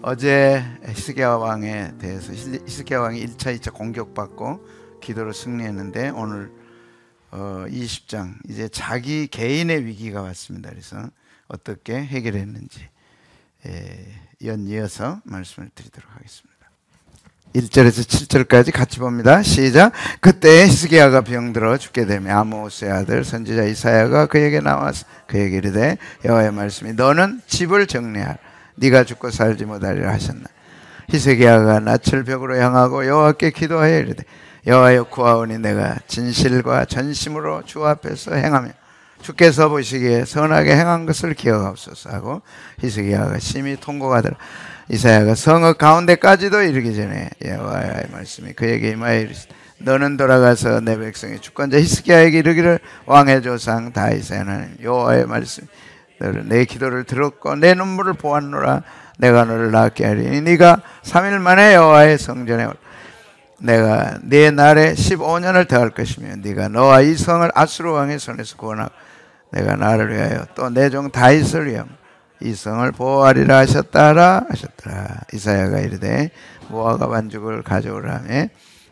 어제 히스기야 왕에 대해서 히스기야 왕이 1차, 2차 공격받고 기도로 승리했는데 오늘 20장 이제 자기 개인의 위기가 왔습니다. 그래서 어떻게 해결했는지 연이어서 말씀을 드리도록 하겠습니다. 1절에서 7절까지 같이 봅니다. 시작. 그때 히스기야가 병들어 죽게 되며 아모스의 아들 선지자 이사야가 그에게 나와서 그에게 이르되 여호와의 말씀이 너는 집을 정리하라. 네가 죽고 살지 못하리라 하셨나. 히스기야가 낯을 벽으로 향하고 여호와께 기도하여 이르되 여호와여 구하오니 내가 진실과 전심으로 주 앞에서 행하며 주께서 보시기에 선하게 행한 것을 기억하옵소서 하고 히스기야가 심히 통곡하더라. 이사야가 성읍 가운데까지도 이르기 전에 여호와의 말씀이 그에게 임하여 이르시되 너는 돌아가서 내 백성의 주권자 히스기야에게 이르기를 왕의 조상 다윗의 하나님 여호와의 말씀 너를 내 기도를 들었고 내 눈물을 보았노라. 내가 너를 낫게 하리니 네가 3일 만에 여호와의 성전에 내가 네 날에 15년을 더할 것이며 네가 너와 이 성을 아수르 왕의 손에서 구원하고 내가 나를 위하여 또 내 종 다윗을 위하여 이 성을 보호하리라 하셨더라. 이사야가 이르되 무화과 반죽을 가져오라며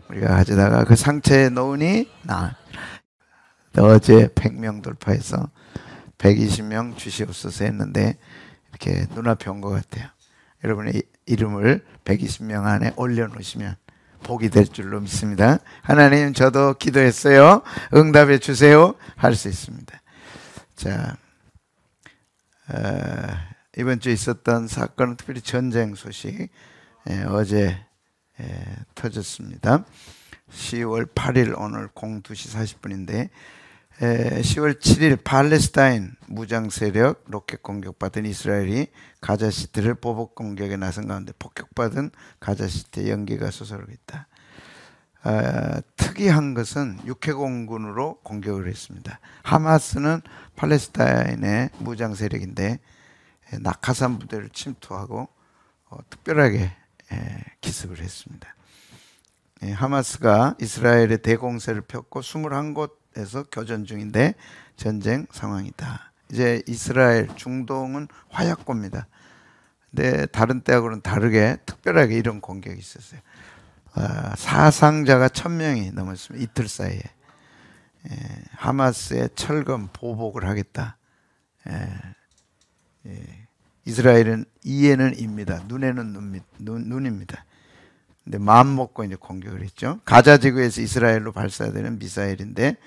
우리가 가져다가 그 상처에 놓으니 나 어제 100명 돌파해서 120명 주시옵소서 했는데 이렇게 눈앞에 온 것 같아요. 여러분의 이름을 120명 안에 올려놓으시면 복이 될 줄로 믿습니다. 하나님 저도 기도했어요. 응답해 주세요. 할 수 있습니다. 자, 이번 주에 있었던 사건은 특별히 전쟁 소식 어제 터졌습니다. 10월 8일 오늘 02시 40분인데 10월 7일 팔레스타인 무장 세력 로켓 공격받은 이스라엘이 가자시티를 보복 공격에 나선 가운데 폭격받은 가자시티의 연기가 솟아오르고 있다. 특이한 것은 육해공군으로 공격을 했습니다. 하마스는 팔레스타인의 무장 세력인데 낙하산 부대를 침투하고 특별하게 기습을 했습니다. 하마스가 이스라엘의 대공세를 폈고 21곳에서 교전 중인데 전쟁 상황이다. 이제 이스라엘 중동은 화약고입니다. 근데 다른 때하고는 다르게 특별하게 이런 공격이 있었어요. 사상자가 1000명이 넘었습니다. 이틀 사이에. 하마스의 철검 보복을 하겠다. 이스라엘은 이에는 입니다. 눈에는 눈입니다. 근데 마음 먹고 이제 공격을 했죠. 가자 지구에서 이스라엘로 발사되는 미사일인데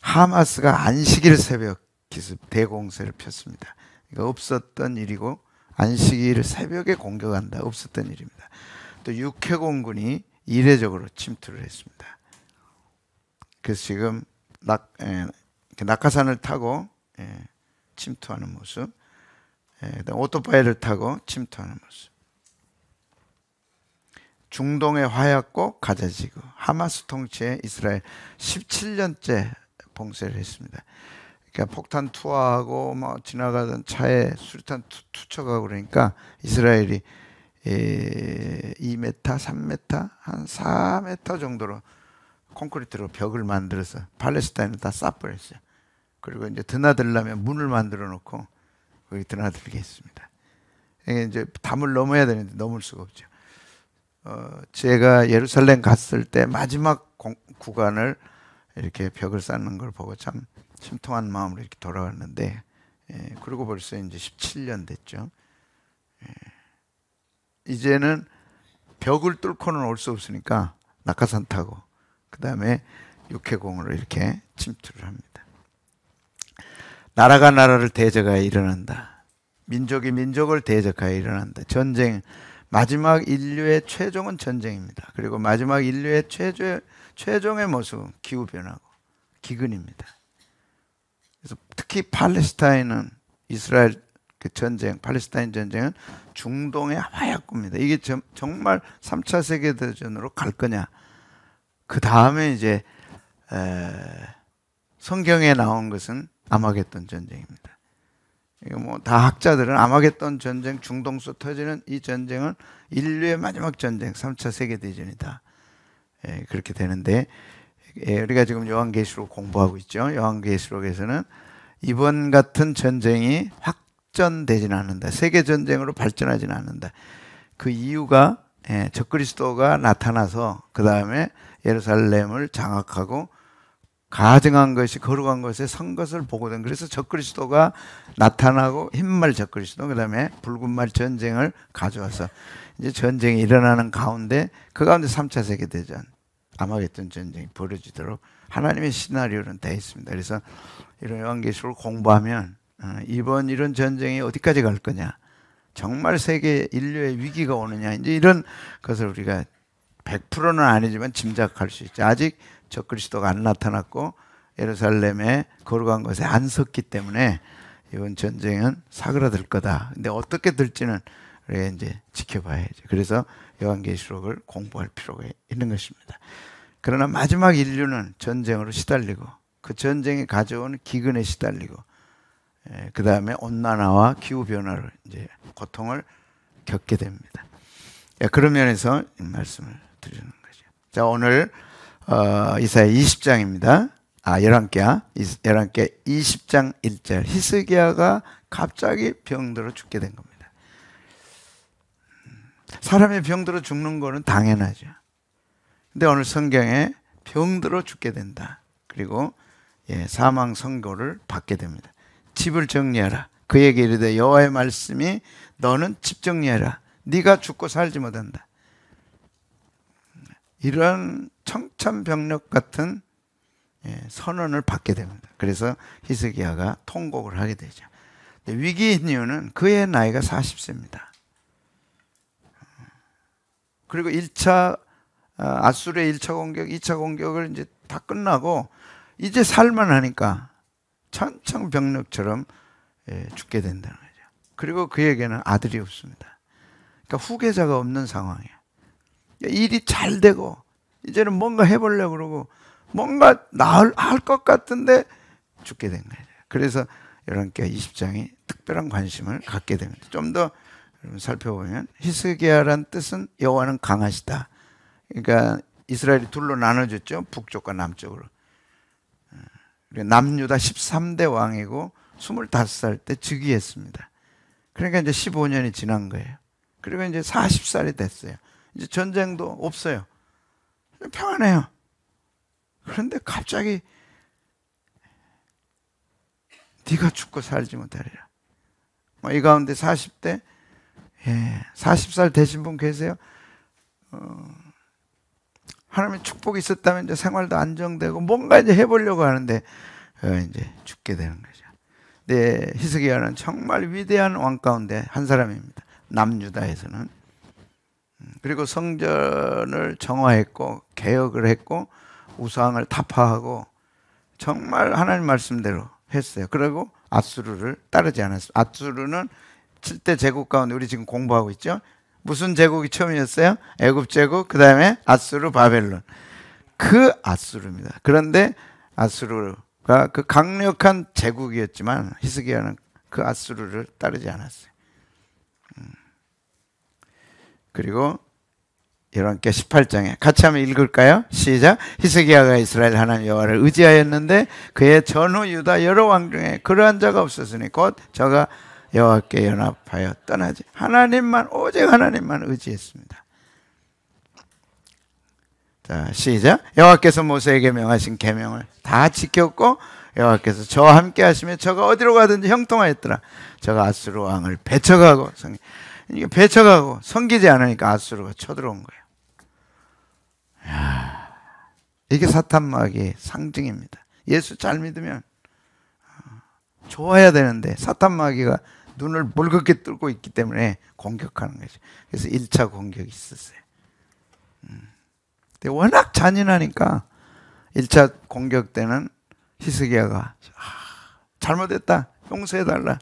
하마스가 안식일 새벽 기습 대공세를 폈습니다. 그러니까 없었던 일이고 안식일 새벽에 공격한다. 없었던 일입니다. 또 육해공군이 이례적으로 침투를 했습니다. 그래서 지금 낙하산을 타고 침투하는 모습, 오토바이를 타고 침투하는 모습. 중동의 화약고 가자지구 하마스 통치의 이스라엘 17년째 봉쇄를 했습니다. 그러니까 폭탄 투하하고 뭐 지나가던 차에 수류탄 투척하고 그러니까 이스라엘이 2m, 3m, 한 4m 정도로 콘크리트로 벽을 만들어서 팔레스타인을 다 쏴버렸어요. 그리고 이제 드나들려면 문을 만들어 놓고 거기 드나들게 했습니다. 이게 이제 담을 넘어야 되는데 넘을 수가 없죠. 제가 예루살렘 갔을 때 마지막 구간을 이렇게 벽을 쌓는 걸 보고 참 심통한 마음으로 이렇게 돌아왔는데 그리고 벌써 이제 17년 됐죠. 이제는 벽을 뚫고는 올 수 없으니까 낙하산 타고 그 다음에 육해공으로 이렇게 침투를 합니다. 나라가 나라를 대적하여 일어난다. 민족이 민족을 대적하여 일어난다. 전쟁 마지막 인류의 최종은 전쟁입니다. 그리고 마지막 인류의 최종의 모습은 기후변화고 기근입니다. 그래서 특히 팔레스타인은 이스라엘 그 전쟁, 팔레스타인 전쟁은 중동의 화약고입니다. 이게 정말 3차 세계대전으로 갈 거냐. 그 다음에 이제 성경에 나온 것은 아마겟돈 전쟁입니다. 이거 뭐 다 학자들은 아마겟돈 전쟁, 중동서 터지는 이 전쟁은 인류의 마지막 전쟁, 3차 세계대전이다. 그렇게 되는데 우리가 지금 요한계시록 공부하고 있죠. 요한계시록에서는 이번 같은 전쟁이 확전되지는 않는다. 세계전쟁으로 발전하지는 않는다. 그 이유가 적그리스도가 나타나서 그 다음에 예루살렘을 장악하고 가증한 것이 거룩한 것에 선 것을 보거든. 그래서 적그리스도가 나타나고 흰말 적그리스도 그 다음에 붉은말 전쟁을 가져와서 이제 전쟁이 일어나는 가운데 그 가운데 3차 세계대전 아마겟돈 전쟁이 벌어지도록 하나님의 시나리오는 돼 있습니다. 그래서 이런 요한계시록을 공부하면 이번 이런 전쟁이 어디까지 갈 거냐, 정말 세계 인류의 위기가 오느냐, 이제 이런 것을 우리가 100%는 아니지만 짐작할 수 있죠. 아직 적그리스도가 안 나타났고 예루살렘에 거룩한 것에 안 섰기 때문에 이번 전쟁은 사그라들 거다. 근데 어떻게 될지는 우리가 이제 지켜봐야죠. 그래서 요한계시록을 공부할 필요가 있는 것입니다. 그러나 마지막 인류는 전쟁으로 시달리고 그 전쟁이 가져오는 기근에 시달리고 그 다음에 온난화와 기후 변화를 이제 고통을 겪게 됩니다. 그런 면에서 말씀을 드리는 거죠. 자, 오늘 이사야 20장입니다. 11개 20장 1절. 히스기야가 갑자기 병들어 죽게 된 겁니다. 사람이 병들어 죽는 거는 당연하죠. 근데 오늘 성경에 병들어 죽게 된다. 그리고 사망 선고를 받게 됩니다. 집을 정리하라. 그에게 이르되 여호와의 말씀이 너는 집 정리하라. 네가 죽고 살지 못한다. 이런 청천벽력 같은 선언을 받게 됩니다. 그래서 히스기야가 통곡을 하게 되죠. 위기인 이유는 그의 나이가 40세입니다. 그리고 1차 아수르의 1차 공격, 2차 공격을 이제 다 끝나고 이제 살만하니까 천천벽력처럼 죽게 된다는 거죠. 그리고 그에게는 아들이 없습니다. 그러니까 후계자가 없는 상황이에요. 일이 잘 되고 이제는 뭔가 해보려고 그러고 뭔가 할 것 같은데 죽게 된 거예요. 그래서 11개 20장이 특별한 관심을 갖게 됩니다. 좀 더 살펴보면 히스기야란 뜻은 여호와는 강하시다. 그러니까 이스라엘이 둘로 나눠졌죠. 북쪽과 남쪽으로. 남유다 13대 왕이고 25살 때 즉위했습니다. 그러니까 이제 15년이 지난 거예요. 그리고 이제 40살이 됐어요. 이제 전쟁도 없어요. 평안해요. 그런데 갑자기 네가 죽고 살지 못하리라. 이 가운데 40대 40살 되신 분 계세요? 하나님의 축복이 있었다면 이제 생활도 안정되고 뭔가 이제 해보려고 하는데 이제 죽게 되는 거죠. 네, 히스기야는 정말 위대한 왕 가운데 한 사람입니다. 남유다에서는. 그리고 성전을 정화했고 개혁을 했고 우상을 타파하고 정말 하나님 말씀대로 했어요. 그리고 아수르를 따르지 않았어요. 아수르는 7대 제국 가운데 우리 지금 공부하고 있죠. 무슨 제국이 처음이었어요? 애굽 제국, 그 다음에 아수르, 바벨론. 그 아수르입니다. 그런데 아수르가 그 강력한 제국이었지만 히스기야는 그 아수르를 따르지 않았어요. 그리고 11개 18장에 같이 한번 읽을까요? 시작. 히스기야가 이스라엘 하나님 여호와를 의지하였는데 그의 전후 유다 여러 왕 중에 그러한 자가 없었으니 곧 저가 여호와께 연합하여 떠나지 하나님만 오직 하나님만 의지했습니다. 자, 시작. 여호와께서 모세에게 명하신 계명을 다 지켰고 여호와께서 저와 함께 하시며 저가 어디로 가든지 형통하였더라. 저가 아수르 왕을 배척하고 이게 배척하고 섬기지 않으니까 아수르가 쳐들어온 거예요. 이게 사탄마귀의 상징입니다. 예수 잘 믿으면 좋아야 되는데 사탄마귀가 눈을 붉게 뜨고 있기 때문에 공격하는 거죠. 그래서 1차 공격이 있었어요. 근데 워낙 잔인하니까 1차 공격 때는 히스기야가 잘못했다, 용서해달라.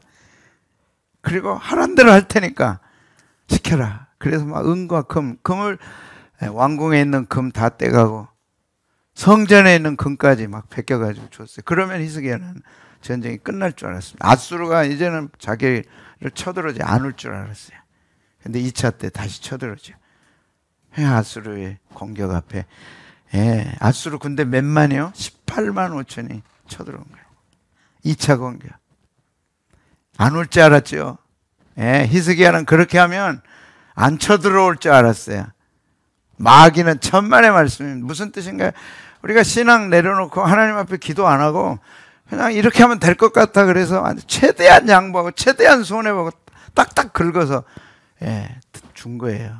그리고 하란 대로 할 테니까 시켜라. 그래서 막 은과 금을 왕궁에 있는 금 다 떼가고 성전에 있는 금까지 막 베껴가지고 줬어요. 그러면 히스기야는 전쟁이 끝날 줄 알았습니다. 아수르가 이제는 자기를 쳐들어오지 않을 줄 알았어요. 근데 2차 때 다시 쳐들어오죠. 아수르의 공격 앞에 아수르 군대 몇만이요? 18만 5천이 쳐들어온 거예요. 2차 공격. 안 올 줄 알았죠. 히스기야는 그렇게 하면 안 쳐들어올 줄 알았어요. 마귀는 천만의 말씀입니다. 무슨 뜻인가요? 우리가 신앙 내려놓고 하나님 앞에 기도 안 하고 그냥 이렇게 하면 될 것 같아 그래서 최대한 양보하고 최대한 손해보고 딱딱 긁어서 준 거예요.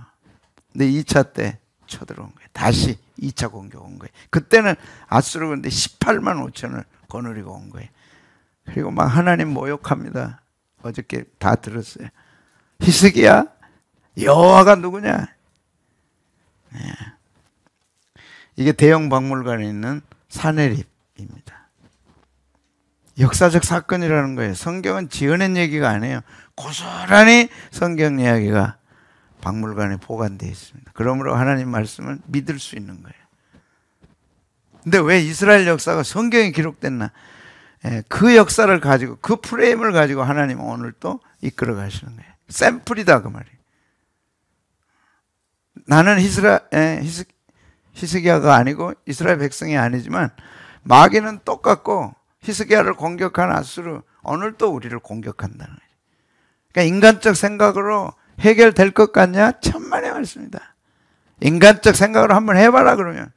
근데 2차 때 쳐들어온 거예요. 다시 2차 공격 온 거예요. 그때는 아수르 군대 18만 5천을 거느리고 온 거예요. 그리고 막 하나님 모욕합니다. 어저께 다 들었어요. 히스기야, 여호와가 누구냐? 이게 대형 박물관에 있는 사내립입니다. 역사적 사건이라는 거예요. 성경은 지어낸 얘기가 아니에요. 고스란히 성경 이야기가 박물관에 보관되어 있습니다. 그러므로 하나님 말씀을 믿을 수 있는 거예요. 근데 왜 이스라엘 역사가 성경에 기록됐나? 그 역사를 가지고 그 프레임을 가지고 하나님은 오늘 또 이끌어 가시는 거예요. 샘플이다 그 말이에요. 나는 히스기야가 아니고 이스라엘 백성이 아니지만 마귀는 똑같고 히스기야를 공격한 아수르 오늘 또 우리를 공격한다는 거예요. 그러니까 인간적 생각으로 해결될 것 같냐? 천만의 말씀이다. 인간적 생각으로 한번 해봐라 그러면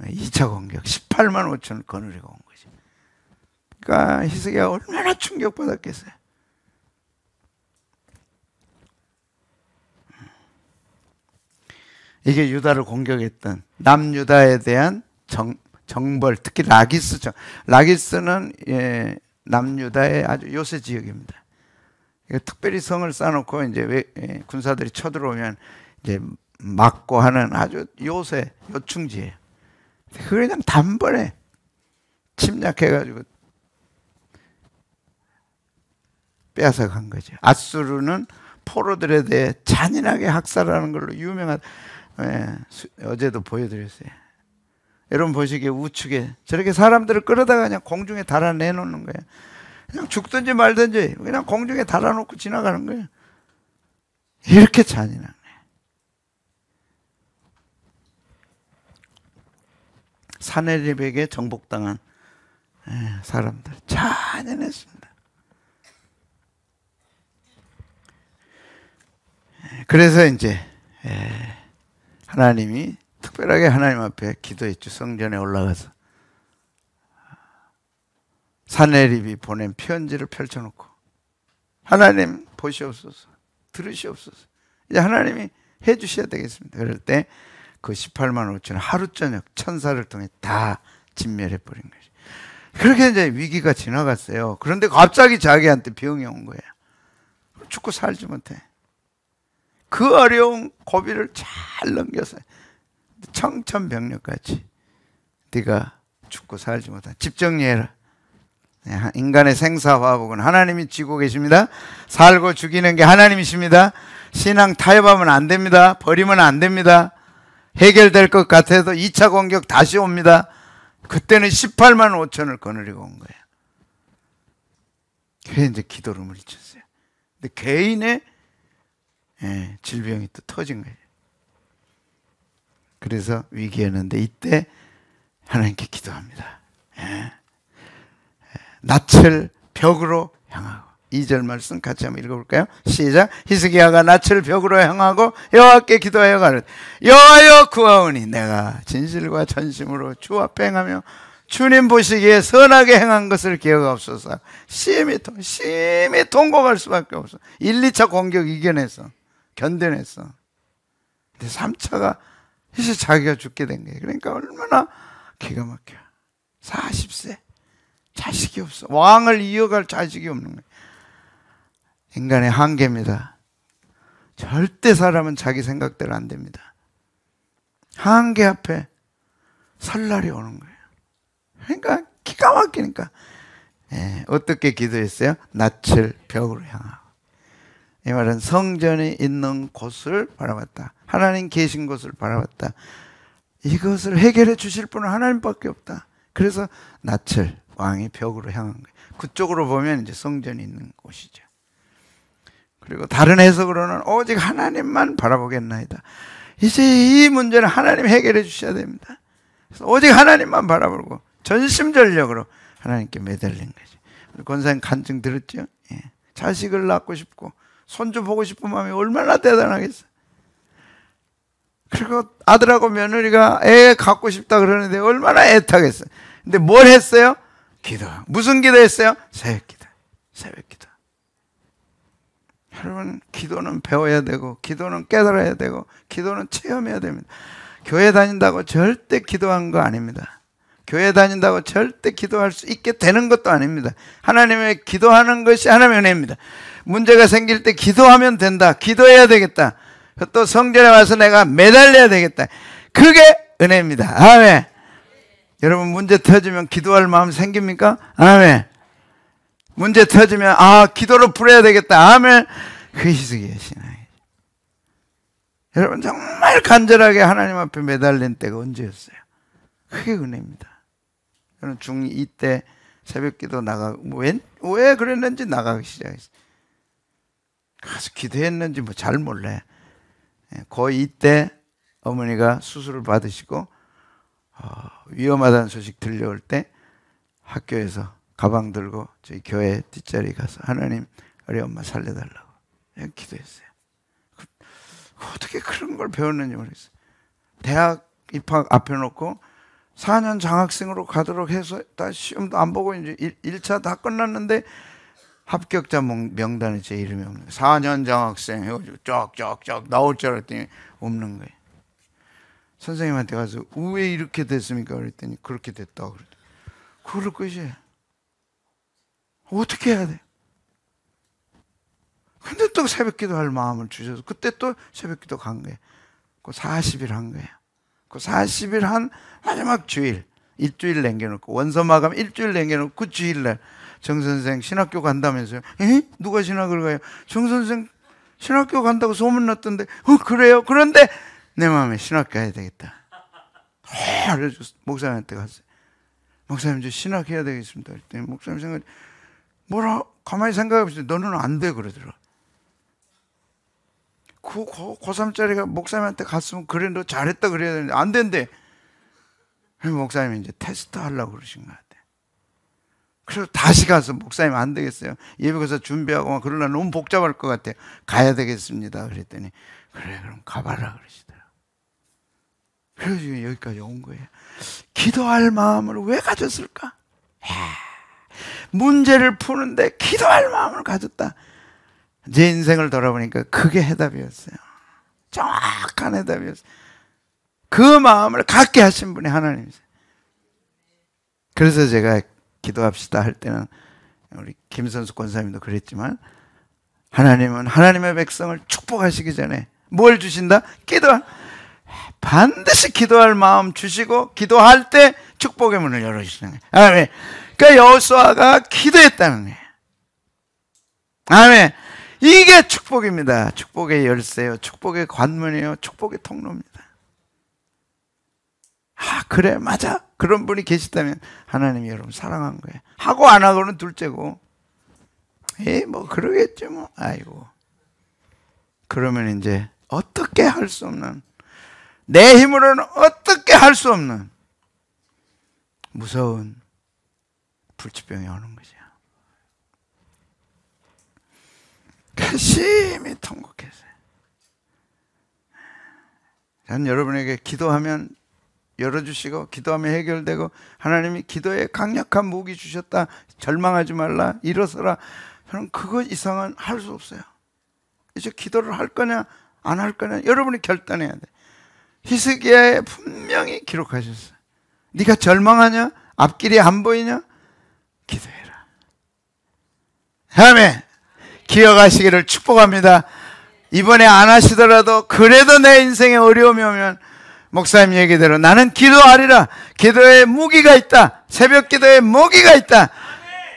2차 공격 18만 5천을 거느리고 온 거지. 그러니까 히스기야가 얼마나 충격받았겠어요. 이게 유다를 공격했던 남유다에 대한 정벌, 특히 라기스죠. 라기스는 남유다의 아주 요새 지역입니다. 특별히 성을 쌓아놓고 이제 군사들이 쳐들어오면 이제 막고 하는 아주 요충지예요. 그걸 그냥 단번에 침략해가지고 빼앗아 간 거죠. 아수르는 포로들에 대해 잔인하게 학살하는 걸로 유명한. 어제도 보여드렸어요. 여러분 보시기에 우측에 저렇게 사람들을 끌어다가 그냥 공중에 달아내놓는 거예요. 그냥 죽든지 말든지 그냥 공중에 달아놓고 지나가는 거예요. 이렇게 잔인한 거예요. 사내립에게 정복당한 사람들 잔인했습니다. 그래서 이제 하나님이 특별하게 하나님 앞에 기도했죠. 성전에 올라가서 사내립이 보낸 편지를 펼쳐놓고 하나님 보시옵소서, 들으시옵소서. 이제 하나님이 해주셔야 되겠습니다. 그럴 때 그 18만 5천 하루 저녁 천사를 통해 다 진멸해버린 거죠. 그렇게 이제 위기가 지나갔어요. 그런데 갑자기 자기한테 병이 온 거예요. 죽고 살지 못해. 그 어려운 고비를 잘 넘겨서 청천벽력같이 네가 죽고 살지 못한 집 정리해라. 인간의 생사화복은 하나님이 쥐고 계십니다. 살고 죽이는 게 하나님이십니다. 신앙 타협하면 안 됩니다. 버리면 안 됩니다. 해결될 것 같아도 2차 공격 다시 옵니다. 그때는 18만 5천을 거느리고 온 거예요. 그래 이제 기도를 물리쳤어요. 근데 개인의 질병이 또 터진 거예요. 그래서 위기였는데 이때 하나님께 기도합니다. 낯을 벽으로 향하고 2절 말씀 같이 한번 읽어볼까요? 시작. 히스기야가 낯을 벽으로 향하고 여호와께 기도하여 가로되 여호와여 구하오니 내가 진실과 전심으로 주 앞에 행하며 주님 보시기에 선하게 행한 것을 기억하옵소서. 심히 통곡할 수밖에 없어. 1, 2차 공격 이겨내서 견뎌냈어. 근데 3차가 이제 자기가 죽게 된 거예요. 그러니까 얼마나 기가 막혀. 40세 자식이 없어. 왕을 이어갈 자식이 없는 거예요. 인간의 한계입니다. 절대 사람은 자기 생각대로 안 됩니다. 한계 앞에 설 날이 오는 거예요. 그러니까 기가 막히니까 어떻게 기도했어요? 낯을 벽으로 향하고. 이 말은 성전이 있는 곳을 바라봤다. 하나님 계신 곳을 바라봤다. 이것을 해결해 주실 분은 하나님밖에 없다. 그래서 낯을 왕이 벽으로 향한 거예요. 그쪽으로 보면 이제 성전이 있는 곳이죠. 그리고 다른 해석으로는 오직 하나님만 바라보겠나이다. 이제 이 문제는 하나님 해결해 주셔야 됩니다. 그래서 오직 하나님만 바라보고 전심전력으로 하나님께 매달린 거죠. 권사님 간증 들었죠? 자식을 낳고 싶고 손주 보고 싶은 마음이 얼마나 대단하겠어요. 그리고 아들하고 며느리가 애 갖고 싶다 그러는데 얼마나 애타겠어요. 근데 뭘 했어요? 기도. 무슨 기도했어요? 새벽기도. 새벽기도. 여러분, 기도는 배워야 되고, 기도는 깨달아야 되고, 기도는 체험해야 됩니다. 교회 다닌다고 절대 기도한 거 아닙니다. 교회 다닌다고 절대 기도할 수 있게 되는 것도 아닙니다. 하나님의 기도하는 것이 하나님의 은혜입니다. 문제가 생길 때 기도하면 된다. 기도해야 되겠다. 또 성전에 와서 내가 매달려야 되겠다. 그게 은혜입니다. 아멘. 여러분, 문제 터지면 기도할 마음 생깁니까? 아멘. 문제 터지면 기도로 풀어야 되겠다. 아멘. 그 희석이에요, 신앙이. 여러분, 정말 간절하게 하나님 앞에 매달린 때가 언제였어요? 그게 은혜입니다. 저는 중2 때 새벽기도 왜 그랬는지 나가기 시작했어요. 가서 기도했는지 잘 몰래. 고2 때 어머니가 수술을 받으시고 위험하다는 소식 들려올 때 학교에서 가방 들고 저희 교회 뒷자리 가서 하나님 우리 엄마 살려달라고 기도했어요. 어떻게 그런 걸 배웠는지 모르겠어요. 대학 입학 앞에 놓고 4년 장학생으로 가도록 해서 다 시험도 안 보고 이제 1차 다 끝났는데 합격자 명단에 제 이름이 없는 거예요. 4년 장학생 해가지고 쫙쫙쫙 나올 줄 알았더니 없는 거예요. 선생님한테 가서 왜 이렇게 됐습니까? 그랬더니 그렇게 됐다고 그러더라고요. 그럴 것이에요. 어떻게 해야 돼? 근데 또 새벽기도 할 마음을 주셔서 그때 또 새벽기도 간 거예요. 그 40일 한 거예요. 그 40일 한 마지막 주일, 일주일 남겨놓고 원서 마감 일주일 남겨놓고 그 주일날 정선생 신학교 간다면서요. 에? 누가 신학을 가요? 정선생 신학교 간다고 소문났던데. 그래요? 그런데 내 마음에 신학 가야 되겠다. 그래서 목사님한테 갔어요. 목사님, 저 신학해야 되겠습니다. 그랬더니 목사님 생각 뭐라 가만히 생각해보세요. 너는 안 돼 그러더라. 그 고3짜리가 목사님한테 갔으면 그래 너 잘했다 그래야 되는데 안 된대. 그래서 목사님이 이제 테스트 하려고 그러신 것 같아요. 그래서 다시 가서 목사님 안 되겠어요. 예배 가서 준비하고 막 그러려 너무 복잡할 것 같아요. 가야 되겠습니다. 그랬더니 그래 그럼 가봐라 그러시더라고요. 그래서 여기까지 온 거예요. 기도할 마음을 왜 가졌을까? 문제를 푸는데 기도할 마음을 가졌다. 제 인생을 돌아보니까 그게 해답이었어요. 정확한 해답이었어요. 그 마음을 갖게 하신 분이 하나님이세요. 그래서 제가 기도합시다 할 때는 우리 김선수 권사님도 그랬지만 하나님은 하나님의 백성을 축복하시기 전에 뭘 주신다? 반드시 기도할 마음 주시고 기도할 때 축복의 문을 열어주시는 거예요. 아멘. 그러니까 여호수아가 기도했다는 거예요. 아멘. 이게 축복입니다. 축복의 열쇠요. 축복의 관문이요. 축복의 통로입니다. 그래 맞아. 그런 분이 계시다면 하나님이 여러분 사랑한 거예요. 하고 안 하고는 둘째고. 뭐 그러겠지 뭐. 아이고. 그러면 이제 어떻게 할 수 없는, 내 힘으로는 어떻게 할 수 없는 무서운 불치병이 오는 거죠. 심히 통곡했어요. 저는 여러분에게 기도하면 열어주시고 기도하면 해결되고 하나님이 기도에 강력한 무기 주셨다, 절망하지 말라, 일어서라, 저는 그거 이상은 할 수 없어요. 이제 기도를 할 거냐 안 할 거냐 여러분이 결단해야 돼. 히스기야에 분명히 기록하셨어요. 네가 절망하냐, 앞길이 안 보이냐, 기도해라. 아멘. 기억하시기를 축복합니다. 이번에 안 하시더라도 그래도 내 인생에 어려움이 오면 목사님 얘기대로 나는 기도하리라. 기도에 무기가 있다. 새벽 기도에 무기가 있다.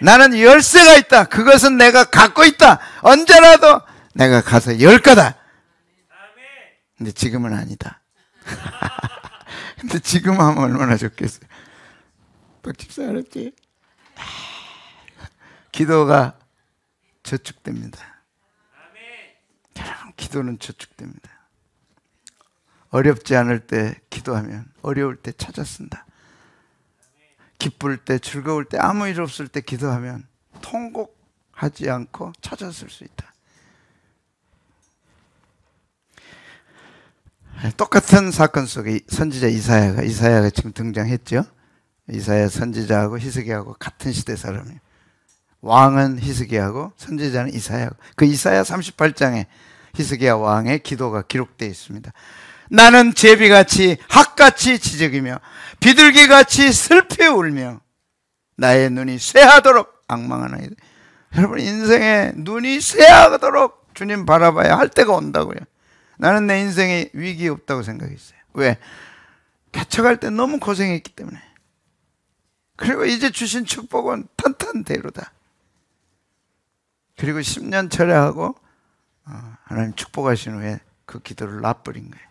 나는 열쇠가 있다. 그것은 내가 갖고 있다. 언제라도 내가 가서 열 거다. 근데 지금은 아니다. 근데 지금 하면 얼마나 좋겠어요. 박집사 알았지? 기도가 저축됩니다. 여러분, 기도는 저축됩니다. 어렵지 않을 때 기도하면 어려울 때 찾아 쓴다. 기쁠 때, 즐거울 때, 아무 일 없을 때 기도하면 통곡하지 않고 찾아 쓸 수 있다. 똑같은 사건 속에 선지자 이사야가 지금 등장했죠. 이사야 선지자하고 히스기야하고 같은 시대 사람이에요. 왕은 히스기야하고 선지자는 이사야고, 그 이사야 38장에 히스기야 왕의 기도가 기록되어 있습니다. 나는 제비같이 학같이 지적이며 비둘기같이 슬피 울며 나의 눈이 쇠하도록 앙망하나이다. 여러분, 인생에 눈이 쇠하도록 주님 바라봐야 할 때가 온다고요. 나는 내 인생에 위기 없다고 생각했어요. 왜? 개척할 때 너무 고생했기 때문에. 그리고 이제 주신 축복은 탄탄대로다. 그리고 10년 철회하고 하나님 축복하신 후에 그 기도를 놔버린 거예요.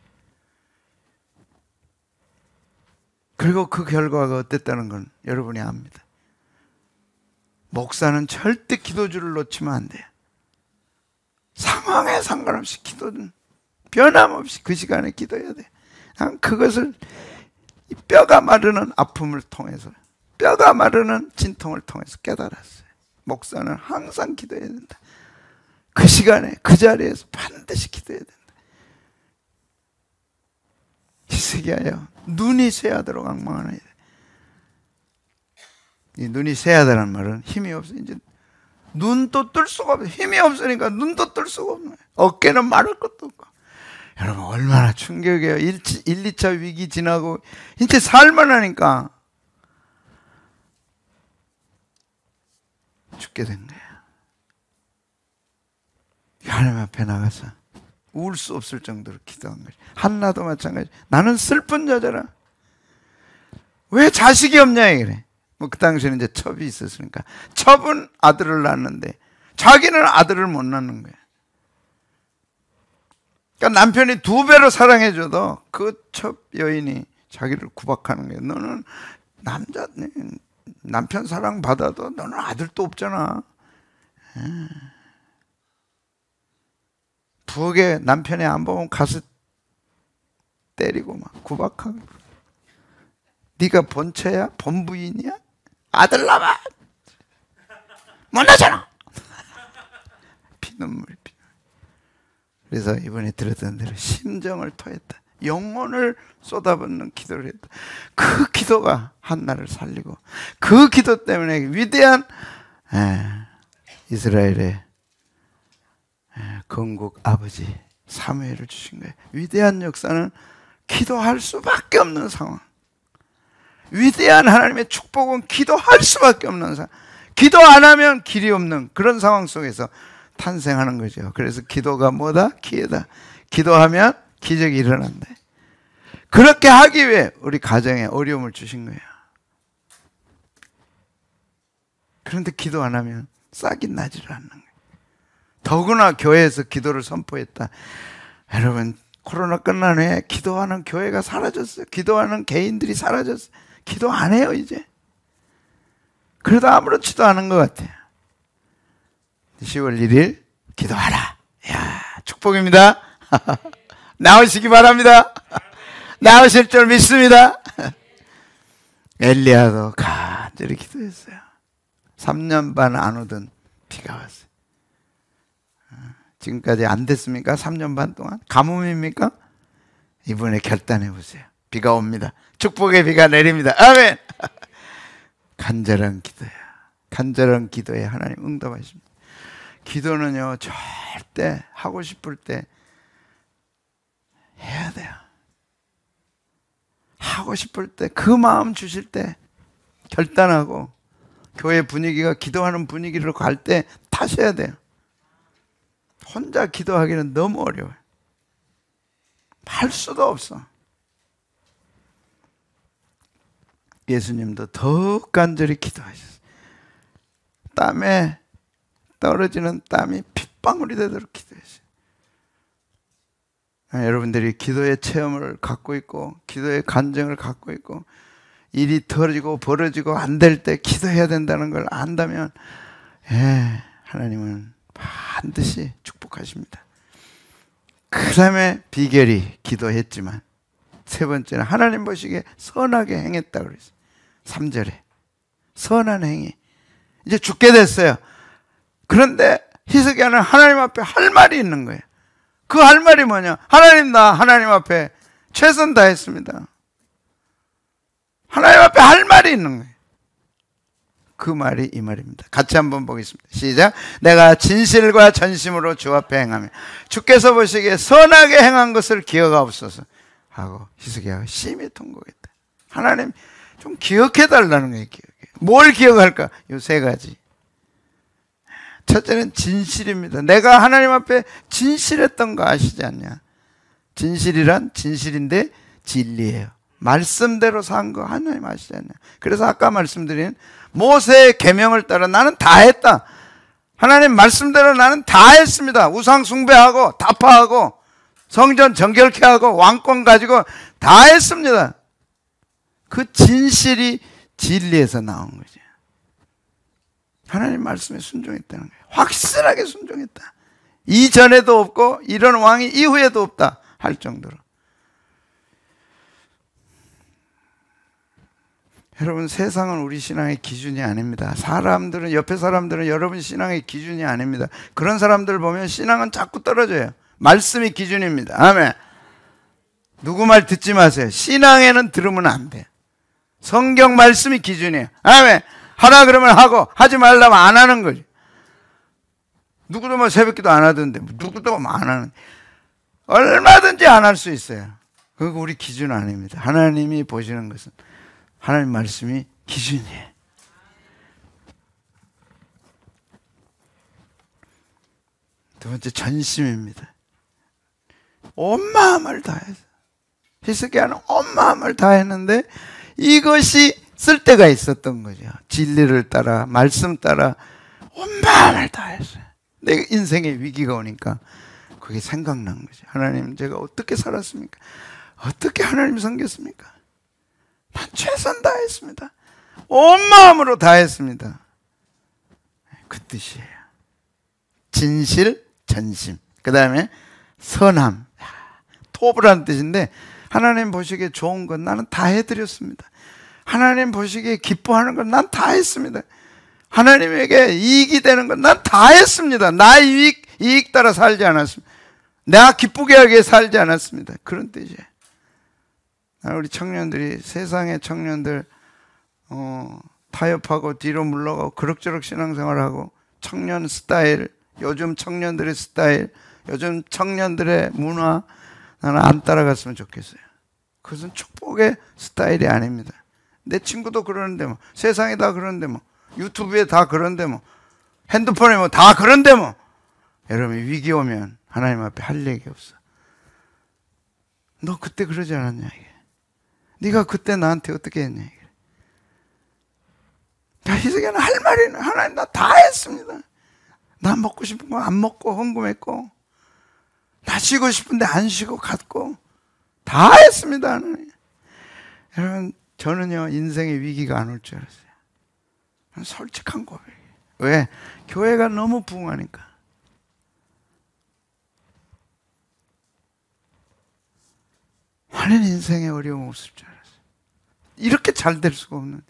그리고 그 결과가 어땠다는 건 여러분이 압니다. 목사는 절대 기도줄을 놓치면 안 돼요. 상황에 상관없이 기도는 변함없이 그 시간에 기도해야 돼요. 그것을 뼈가 마르는 아픔을 통해서, 뼈가 마르는 진통을 통해서 깨달았어요. 목사는 항상 기도해야 된다. 그 시간에 그 자리에서 반드시 기도해야 된다. 히스기야여, 눈이 쇠하도록 앙망하나이다. 이 눈이 쇠하다는 말은 힘이 없어. 이제 눈도 뜰 수가 없어. 힘이 없으니까 눈도 뜰 수가 없는 거예요. 어깨는 마를 것도 없고. 여러분, 얼마나 충격이에요. 1, 2차 위기 지나고 이제 살만 하니까 죽게 된 거예요. 하나님 앞에 나가서 울 수 없을 정도로 기도한 거지. 한나도 마찬가지. 나는 슬픈 여자라. 왜 자식이 없냐 그래. 뭐 그 당시에는 이제 첩이 있었으니까. 첩은 아들을 낳았는데 자기는 아들을 못 낳는 거야. 그러니까 남편이 2배로 사랑해줘도 그 첩 여인이 자기를 구박하는 거야. 너는 남편 사랑 받아도 너는 아들도 없잖아. 부엌에 남편이 안 보면 가서 때리고 막 구박하고. 네가 본처야? 본부인이야? 아들 낳아 못나잖아. 피눈물. 그래서 이번에 들었던 대로 심정을 토했다. 영혼을 쏟아붓는 기도를 했다. 그 기도가 한나를 살리고, 그 기도 때문에 위대한 이스라엘의 건국 아버지 사무엘을 주신 거예요. 위대한 역사는 기도할 수밖에 없는 상황. 위대한 하나님의 축복은 기도할 수밖에 없는 상황. 기도 안 하면 길이 없는 그런 상황 속에서 탄생하는 거죠. 그래서 기도가 뭐다? 기회다. 기도하면 기적이 일어난다. 그렇게 하기 위해 우리 가정에 어려움을 주신 거예요. 그런데 기도 안 하면 싹이 나지를 않는 거예요. 더구나 교회에서 기도를 선포했다. 여러분, 코로나 끝난 후에 기도하는 교회가 사라졌어요. 기도하는 개인들이 사라졌어요. 기도 안 해요 이제. 그래도 아무렇지도 않은 것 같아요. 10월 1일 기도하라. 야, 축복입니다. 나오시기 바랍니다. 나오실 줄 믿습니다. 엘리야도 간절히 기도했어요. 3년 반 안 오던 비가 왔어요. 지금까지 안 됐습니까? 3년 반 동안? 가뭄입니까? 이번에 결단해 보세요. 비가 옵니다. 축복의 비가 내립니다. 아멘. 간절한 기도야. 간절한 기도에 하나님 응답하십니다. 기도는요, 절대 하고 싶을 때 해야 돼요. 하고 싶을 때, 그 마음 주실 때 결단하고, 교회 분위기가 기도하는 분위기로 갈 때 타셔야 돼요. 혼자 기도하기는 너무 어려워요. 할 수도 없어. 예수님도 더욱 간절히 기도하셨어요. 땀에 떨어지는 땀이 핏방울이 되도록 기도했어요. 여러분들이 기도의 체험을 갖고 있고, 기도의 간증을 갖고 있고, 일이 터지고 벌어지고 안 될 때 기도해야 된다는 걸 안다면, 하나님은 반드시 축복하십니다. 그 다음에 비결이 기도했지만, 세 번째는 하나님 보시기에 선하게 행했다고 그랬어요. 3절에 선한 행위. 이제 죽게 됐어요. 그런데 히스기야는 하나님 앞에 할 말이 있는 거예요. 그 할 말이 뭐냐? 하나님, 나 하나님 앞에 최선 다했습니다. 하나님 앞에 할 말이 있는 거예요. 그 말이 이 말입니다. 같이 한번 보겠습니다. 시작. 내가 진실과 전심으로 주 앞에 행하며 주께서 보시기에 선하게 행한 것을 기억하옵소서 하고 히스기야가 심히 통곡했다. 하나님 좀 기억해달라는 거예요. 뭘 기억할까? 이 세 가지. 첫째는 진실입니다. 내가 하나님 앞에 진실했던 거 아시지 않냐? 진실이란 진실인데 진리예요. 말씀대로 산 거 하나님 아시지 않냐? 그래서 아까 말씀드린 모세의 계명을 따라 나는 다 했다. 하나님 말씀대로 나는 다 했습니다. 우상 숭배하고 타파하고 성전 정결케 하고 왕권 가지고 다 했습니다. 그 진실이 진리에서 나온 거죠. 하나님 말씀에 순종했다는 거예요. 확실하게 순종했다. 이전에도 없고 이런 왕이 이후에도 없다 할 정도로. 여러분, 세상은 우리 신앙의 기준이 아닙니다. 사람들은, 옆에 사람들은 여러분 신앙의 기준이 아닙니다. 그런 사람들 보면 신앙은 자꾸 떨어져요. 말씀이 기준입니다. 아멘. 누구 말 듣지 마세요. 신앙에는 들으면 안 돼. 성경 말씀이 기준이에요. 아멘. 하라 그러면 하고, 하지 말라면 안 하는 거지. 누구도 뭐 새벽기도 안 하던데, 누구도 뭐 안 하는. 얼마든지 안 할 수 있어요. 그거 우리 기준 아닙니다. 하나님이 보시는 것은 하나님 말씀이 기준이에요. 두 번째, 전심입니다. 온 마음을 다해서. 히스기야는 온 마음을 다했는데 이것이 쓸데가 있었던 거죠. 진리를 따라, 말씀 따라 온 마음을 다했어요. 내 인생에 위기가 오니까 그게 생각난 거죠. 하나님, 제가 어떻게 살았습니까? 어떻게 하나님 섬겼습니까? 난 최선 다했습니다. 온 마음으로 다했습니다. 그 뜻이에요. 진실, 전심. 그 다음에 선함. 토브라는 뜻인데 하나님 보시기에 좋은 건 나는 다 해드렸습니다. 하나님 보시기에 기뻐하는 건 난 다 했습니다. 하나님에게 이익이 되는 건 난 다 했습니다. 나의 이익 따라 살지 않았습니다. 내가 기쁘게 하게 살지 않았습니다. 그런 뜻이에요. 우리 청년들이, 세상의 청년들 타협하고 뒤로 물러가고 그럭저럭 신앙생활하고 청년 스타일, 요즘 청년들의 스타일, 요즘 청년들의 문화 나는 안 따라갔으면 좋겠어요. 그것은 축복의 스타일이 아닙니다. 내 친구도 그러는데 뭐, 세상에 다 그러는데 뭐, 유튜브에 다 그런데 뭐, 핸드폰에 뭐 다 그런데 뭐. 여러분, 위기 오면 하나님 앞에 할 얘기 없어. 너 그때 그러지 않았냐 이게. 네가 그때 나한테 어떻게 했냐 이게. 야, 히스기야는 할 말이 있는 하나님 나 다 했습니다. 나 먹고 싶은 거 안 먹고 헌금했고, 나 쉬고 싶은데 안 쉬고 갔고 다 했습니다. 하나님. 여러분, 저는요 인생의 위기가 안 올 줄 알았어요. 솔직한 고백이에요. 왜? 교회가 너무 부흥하니까. 하나님 인생에 어려움 없을 줄 알았어요. 이렇게 잘 될 수가 없는.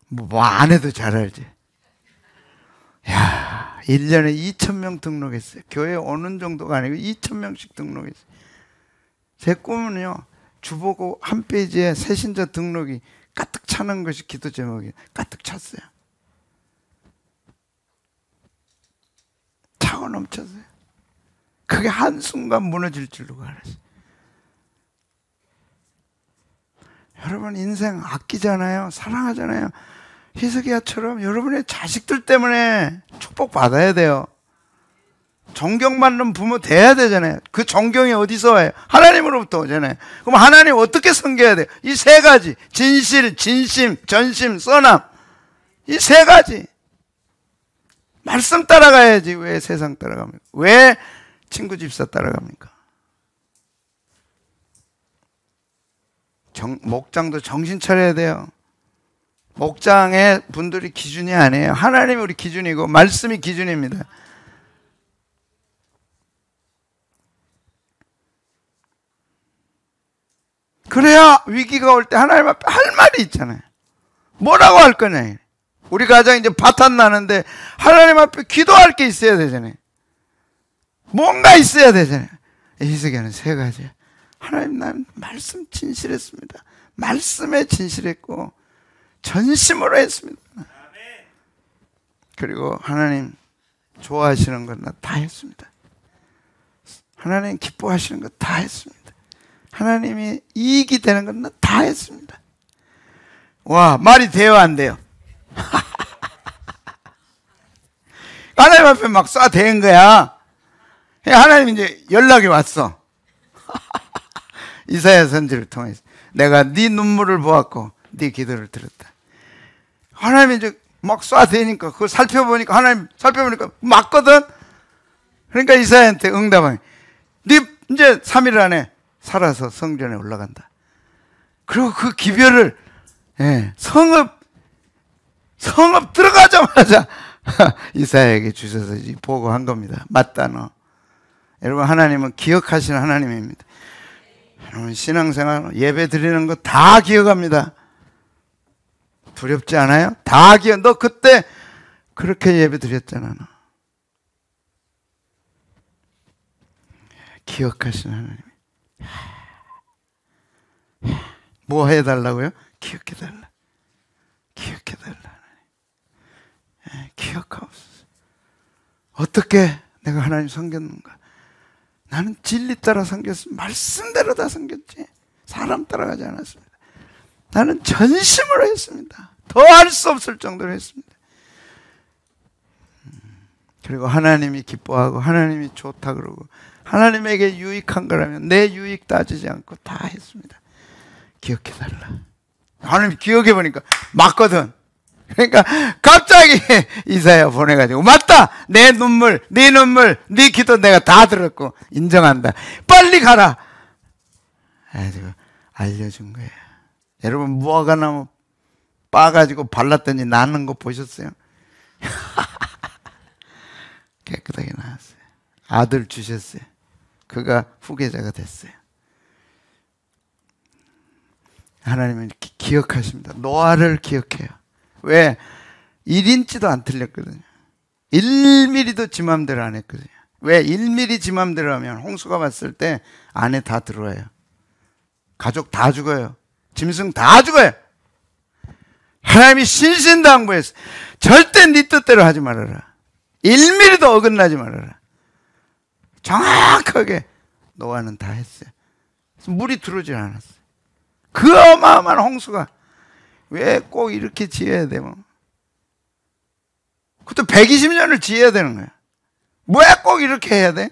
뭐 안 해도 잘 알지. 야, 1년에 2,000명 등록했어요. 교회 오는 정도가 아니고 2,000명씩 등록했어요. 제 꿈은요, 주보고 한 페이지에 새신자 등록이 가득 차는 것이 기도 제목이에요. 가득 찼어요. 차고 넘쳤어요. 그게 한순간 무너질 줄로 알았어요. 여러분, 인생 아끼잖아요. 사랑하잖아요. 히스기야처럼 여러분의 자식들 때문에 축복받아야 돼요. 존경받는 부모 돼야 되잖아요. 그 존경이 어디서 와요? 하나님으로부터 오잖아요. 그럼 하나님 어떻게 섬겨야 돼요? 이 세 가지. 진실, 진심, 전심, 선함. 이 세 가지. 말씀 따라가야지. 왜 세상 따라갑니까? 왜 친구 집사 따라갑니까? 목장도 정신 차려야 돼요. 목장의 분들이 기준이 아니에요. 하나님이 우리 기준이고 말씀이 기준입니다. 그래야 위기가 올 때 하나님 앞에 할 말이 있잖아요. 뭐라고 할 거냐. 우리 가정 이제 파탄 나는데 하나님 앞에 기도할 게 있어야 되잖아요. 뭔가 있어야 되잖아요. 히스기야는 세 가지. 하나님 난 말씀 진실했습니다. 말씀에 진실했고 전심으로 했습니다. 그리고 하나님 좋아하시는 건 나 다 했습니다. 하나님 기뻐하시는 것 다 했습니다. 하나님이 이익이 되는 건 나 다 했습니다. 와, 말이 돼요, 안 돼요? 하나님 앞에 막 쏴댄 거야. 하나님 이제 연락이 왔어. 이사야 선지를 통해서 내가 네 눈물을 보았고 네 기도를 들었다. 하나님이 이제 막 쏴대니까 그걸 살펴보니까 하나님 살펴보니까 맞거든. 그러니까 이사야한테 응답하니 네 이제 3일 안에 살아서 성전에 올라간다. 그리고 그 기별을 성읍 들어가자마자 이사야에게 주셔서 보고한 겁니다. 맞다 너. 여러분 하나님은 기억하시는 하나님입니다. 여러분 신앙생활 예배 드리는 거 다 기억합니다. 두렵지 않아요? 다 기억. 너 그때 그렇게 예배 드렸잖아. 너. 기억하시는 하나님. 뭐 해달라고요? 기억해달라. 기억해달라. 기억하옵소서. 어떻게 내가 하나님 섬겼는가? 나는 진리 따라 섬겼습니다. 말씀대로 다 섬겼지. 사람 따라가지 않았습니다. 나는 전심으로 했습니다. 더 할 수 없을 정도로 했습니다. 그리고 하나님이 기뻐하고 하나님이 좋다 그러고 하나님에게 유익한 거라면 내 유익 따지지 않고 다 했습니다. 기억해달라. 하나님 기억해보니까 맞거든. 그러니까 갑자기 이사야 보내가지고 맞다! 내 눈물, 네 기도 내가 다 들었고 인정한다. 빨리 가라! 해가지고 알려준 거예요. 여러분 무화과나무 빠가지고 발랐더니 나는 거 보셨어요? 깨끗하게 나왔어요. 아들 주셨어요. 그가 후계자가 됐어요. 하나님은 기억하십니다. 노아를 기억해요. 왜? 1인치도 안 틀렸거든요. 1mm도 지 맘대로 안 했거든요. 왜? 1mm 지 맘대로 하면 홍수가 왔을 때 안에 다 들어와요. 가족 다 죽어요. 짐승 다 죽어요. 하나님이 신신당부했어요. 절대 네 뜻대로 하지 말아라. 1mm도 어긋나지 말아라. 정확하게 노아는 다 했어요. 물이 들어오질 않았어요. 그 어마어마한 홍수가 왜 꼭 이렇게 지어야 돼? 뭐. 그것도 120년을 지어야 되는 거야. 왜 꼭 이렇게 해야 돼?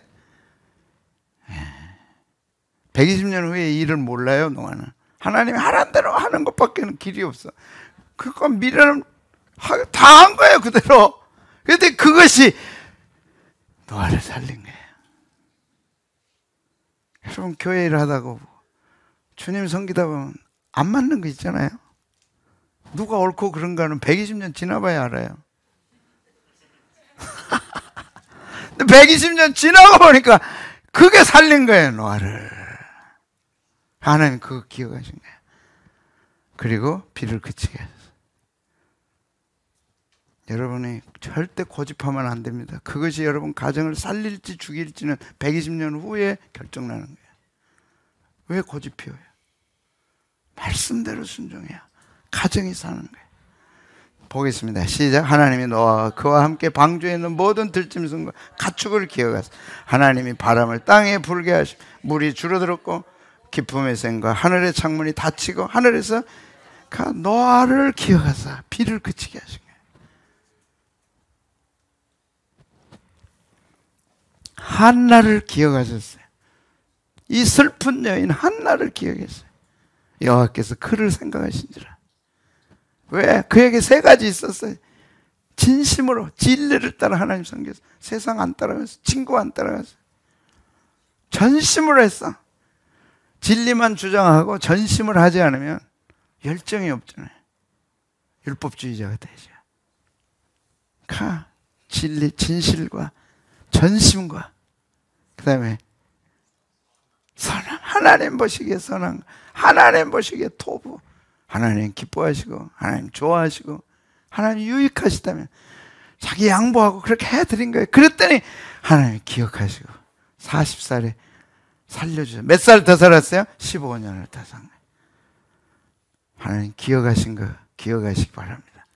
120년 후에 일을 몰라요, 노아는. 하나님이 하라는 대로 하는 것밖에는 길이 없어. 그거 미래는 다 한 거예요, 그대로. 그런데 그것이 노아를 살린 거예요. 여러분, 교회 일 하다가 주님 섬기다 보면 안 맞는 거 있잖아요. 누가 옳고 그런가는 120년 지나봐야 알아요. 근데 120년 지나고 보니까 그게 살린 거예요, 노아를. 하나님 그거 기억하신 거예요. 그리고 비를 그치게 하셨어요. 여러분이 절대 고집하면 안 됩니다. 그것이 여러분 가정을 살릴지 죽일지는 120년 후에 결정나는 거예요. 왜 고집 피워요? 말씀대로 순종해야 가정이 사는 거예요. 보겠습니다. 시작. 하나님이 노아와 그와 함께 방주에 있는 모든 들짐승과 가축을 기억하사 하나님이 바람을 땅에 불게 하시고 물이 줄어들었고 기품의 샘과 하늘의 창문이 닫히고 하늘에서 노아를 기억하사 비를 그치게 하신 거예요. 한나를 기억하셨어요. 이 슬픈 여인 한나를 기억했어요. 여호와께서 그를 생각하신지라. 왜? 그에게 세 가지 있었어요. 진심으로 진리를 따라 하나님 섬겨서 세상 안 따라가서 친구 안 따라가서 전심으로 했어. 진리만 주장하고 전심을 하지 않으면 열정이 없잖아요. 율법주의자가 되죠. 진리, 진실과 전심과 그 다음에 선함, 하나님 보시기에 선한, 하나님 보시기에 토부, 하나님 기뻐하시고 하나님 좋아하시고 하나님 유익하시다면 자기 양보하고 그렇게 해드린 거예요. 그랬더니 하나님 기억하시고 40살에 살려주세요. 몇 살 더 살았어요? 15년을 더 산 거예요. 하나님 기억하신 거 기억하시기 바랍니다.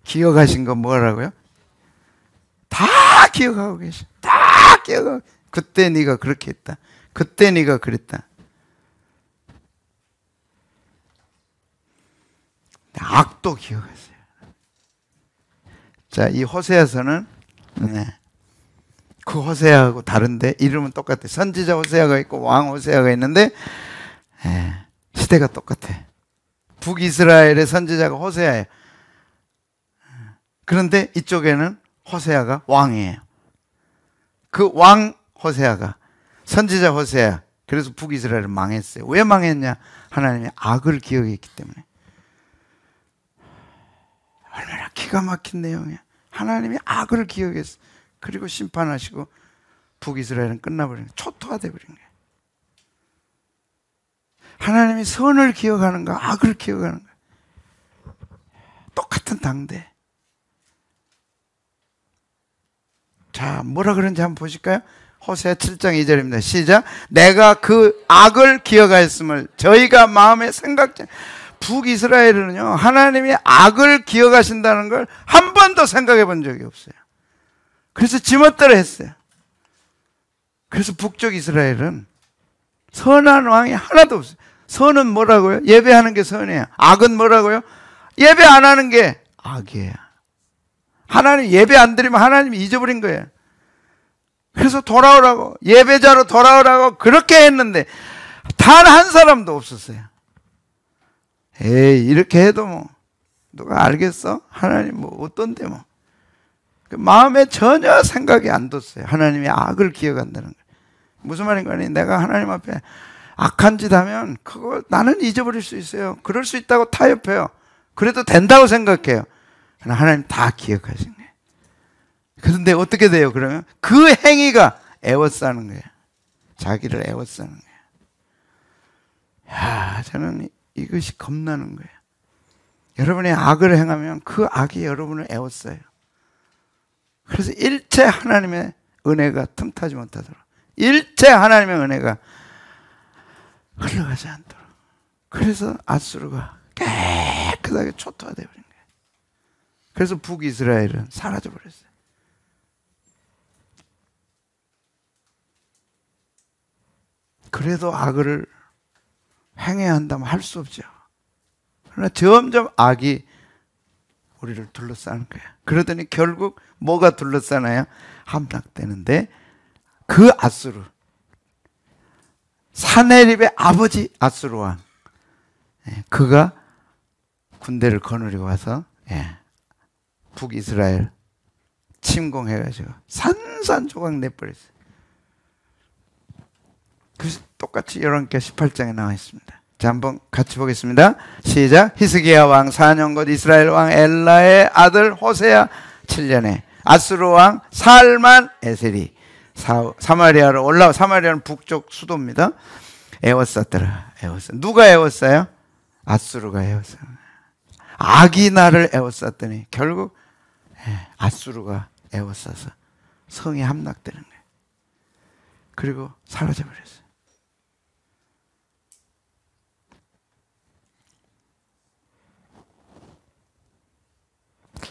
기억하신 거 뭐라고요? 다 기억하고 계셔. 다 기억하고. 그때 네가 그렇게 했다. 그때 네가 그랬다. 악도 기억하세요. 자, 이 호세아서는 그 호세아하고 다른데 이름은 똑같아. 선지자 호세아가 있고 왕 호세아가 있는데 시대가 똑같아. 북이스라엘의 선지자가 호세아예요. 그런데 이쪽에는 호세아가 왕이에요. 그 왕 호세아가 선지자 호세아. 그래서 북이스라엘은 망했어요. 왜 망했냐? 하나님의 악을 기억했기 때문에. 얼마나 기가 막힌 내용이야. 하나님이 악을 기억했어. 그리고 심판하시고 북이스라엘은 끝나버린 거예요. 초토화돼 버린 거예요. 하나님이 선을 기억하는가 악을 기억하는가. 똑같은 당대. 자, 뭐라 그런지 한번 보실까요? 호세아 7장 2절입니다. 시작. 내가 그 악을 기억하였음을 저희가 마음에 생각지. 북이스라엘은요, 하나님이 악을 기억하신다는 걸 한 번도 생각해 본 적이 없어요. 그래서 지멋대로 했어요. 그래서 북쪽 이스라엘은 선한 왕이 하나도 없어요. 선은 뭐라고요? 예배하는 게 선이에요. 악은 뭐라고요? 예배 안 하는 게 악이에요. 하나님 예배 안 드리면 하나님이 잊어버린 거예요. 그래서 돌아오라고, 예배자로 돌아오라고 그렇게 했는데 단 한 사람도 없었어요. 에이, 이렇게 해도 뭐 누가 알겠어? 하나님 뭐 어떤데 뭐. 그 마음에 전혀 생각이 안 뒀어요. 하나님의 악을 기억한다는 거예요. 무슨 말인가 하니, 내가 하나님 앞에 악한 짓 하면 그거 나는 잊어버릴 수 있어요. 그럴 수 있다고 타협해요. 그래도 된다고 생각해요. 하나님 다 기억하신 거예요. 그런데 어떻게 돼요? 그러면 그 행위가 애워싸는 거예요. 자기를 애워싸는 거예요. 야, 저는 이것이 겁나는 거예요. 여러분이 악을 행하면 그 악이 여러분을 애워싸요. 그래서 일체 하나님의 은혜가 틈타지 못하도록, 일체 하나님의 은혜가 흘러가지 않도록. 그래서 아수르가 깨끗하게 초토화되어 버린 거예요. 그래서 북이스라엘은 사라져 버렸어요. 그래도 악을 행해야 한다면 할 수 없죠. 그러나 점점 악이 우리를 둘러싸는 거예요. 그러더니 결국 뭐가 둘러싸나요? 함락되는데 그 아수르, 사네립의 아버지 아수르 왕, 그가 군대를 거느리고 와서 북이스라엘 침공해가지고 산산조각 내버렸어요. 그래서 똑같이 열왕기하 18장에 나와 있습니다. 자, 한번 같이 보겠습니다. 시작. 히스기야 왕 4년 곧 이스라엘 왕 엘라의 아들 호세아 7년에 아수르 왕 살만 에셀이 사마리아로 올라와. 사마리아는 북쪽 수도입니다. 애워쌌더라. 누가 애워싸요? 아수르가 애워싸. 악이 나를 애워쌌더니 결국 아수르가 애워싸서 성이 함락되는 거예요. 그리고 사라져버렸어요.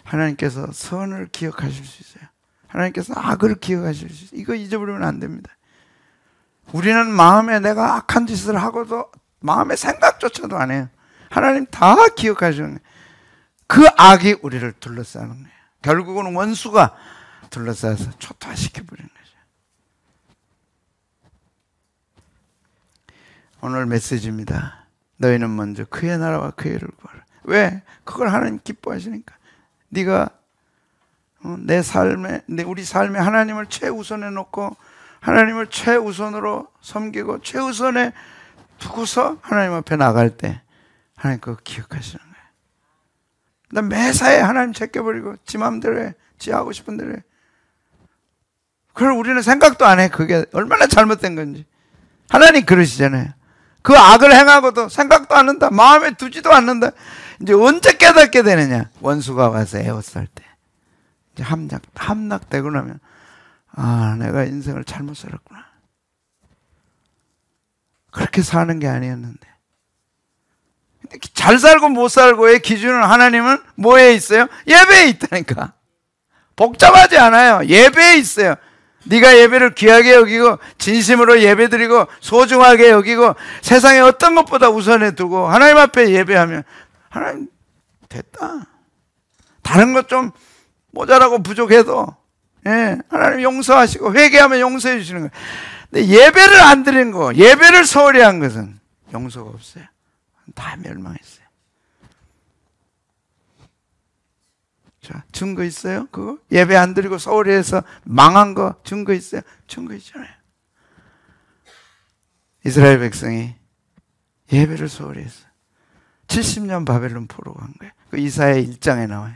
하나님께서 선을 기억하실 수 있어요. 하나님께서 악을 기억하실 수 있어요. 이거 잊어버리면 안 됩니다. 우리는 마음에 내가 악한 짓을 하고도 마음의 생각조차도 안 해요. 하나님 다 기억하시는 거예요. 그 악이 우리를 둘러싸는 거예요. 결국은 원수가 둘러싸서 초토화시켜버리는 거죠. 오늘 메시지입니다. 너희는 먼저 그의 나라와 그의 의를 구하라. 왜? 그걸 하나님 기뻐하시니까. 네가 우리 삶에 하나님을 최우선에 놓고 하나님을 최우선으로 섬기고 최우선에 두고서 하나님 앞에 나갈 때 하나님 그거 기억하시는 거예요. 나 매사에 하나님 제껴버리고 지 마음대로 해. 지 하고 싶은 대로 해. 그걸 우리는 생각도 안 해. 그게 얼마나 잘못된 건지. 하나님 그러시잖아요. 그 악을 행하고도 생각도 안 한다. 마음에 두지도 않는다. 이제 언제 깨닫게 되느냐? 원수가 와서 에워쌀 때. 이제 함락되고 나면, 아, 내가 인생을 잘못 살았구나. 그렇게 사는 게 아니었는데. 잘 살고 못 살고의 기준은 하나님은 뭐에 있어요? 예배에 있다니까. 복잡하지 않아요. 예배에 있어요. 네가 예배를 귀하게 여기고 진심으로 예배드리고 소중하게 여기고 세상에 어떤 것보다 우선해 두고 하나님 앞에 예배하면 하나님 됐다. 다른 것 좀 모자라고 부족해도 하나님 용서하시고 회개하면 용서해 주시는 거예요. 근데 예배를 안 드린 거, 예배를 소홀히 한 것은 용서가 없어요. 다 멸망했어요. 자, 증거 있어요? 그거? 예배 안 드리고 소홀히 해서 망한 거 증거 있어요? 증거 있잖아요. 이스라엘 백성이 예배를 소홀히 했어요. 70년 바벨론 포로 간 거예요. 그 이사야 1장에 나와요.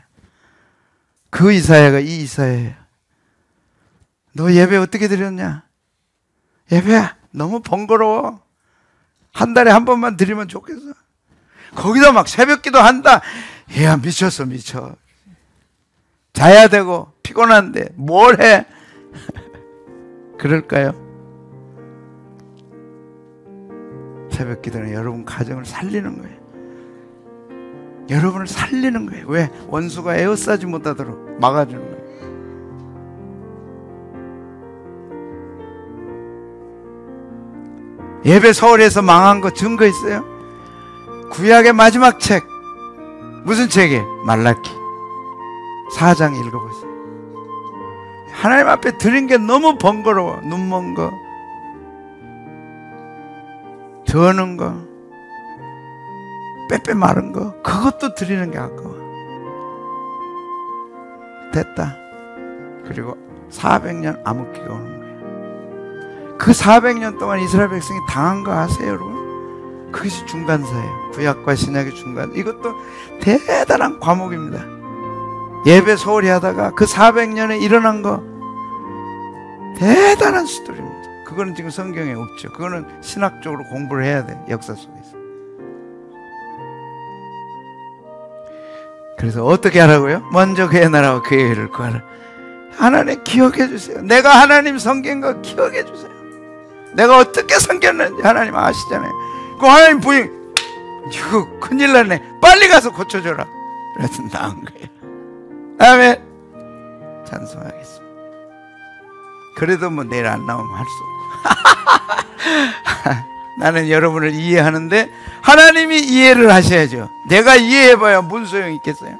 그 이사야가 이 이사야예요. 너 예배 어떻게 드렸냐? 예배야 너무 번거로워. 한 달에 한 번만 드리면 좋겠어. 거기다 막 새벽기도 한다. 야 미쳤어 미쳐. 자야 되고 피곤한데 뭘 해? 그럴까요? 새벽기도는 여러분 가정을 살리는 거예요. 여러분을 살리는 거예요. 왜? 원수가 에워싸지 못하도록 막아주는 거예요. 예배 서울에서 망한 거 증거 있어요? 구약의 마지막 책 무슨 책이에요? 말라기 4장 읽어보세요. 하나님 앞에 드린 게 너무 번거로워. 눈먼 거 저는 거 빼빼 마른 거 그것도 드리는 게 아까워. 됐다. 그리고 400년 암흑기가 오는 거예요. 그 400년 동안 이스라엘 백성이 당한 거 아세요 여러분? 그것이 중간사예요. 구약과 신약의 중간. 이것도 대단한 과목입니다. 예배 소홀히 하다가 그 400년에 일어난 거 대단한 스토리입니다. 그거는 지금 성경에 없죠. 그거는 신학적으로 공부를 해야 돼. 역사 속에서. 그래서 어떻게 하라고요? 먼저 그의 나라와 그의 의를 구하라. 하나님 기억해 주세요. 내가 하나님 섬긴 거 기억해 주세요. 내가 어떻게 섬겼는지 하나님 아시잖아요. 그 하나님 부인 이거 큰일 났네. 빨리 가서 고쳐줘라. 그래서 나은 거예요. 아멘. 찬송하겠습니다. 그래도 뭐 내일 안 나오면 할 수 없고 나는 여러분을 이해하는데 하나님이 이해를 하셔야죠. 내가 이해해봐야 무슨 소용이 있겠어요?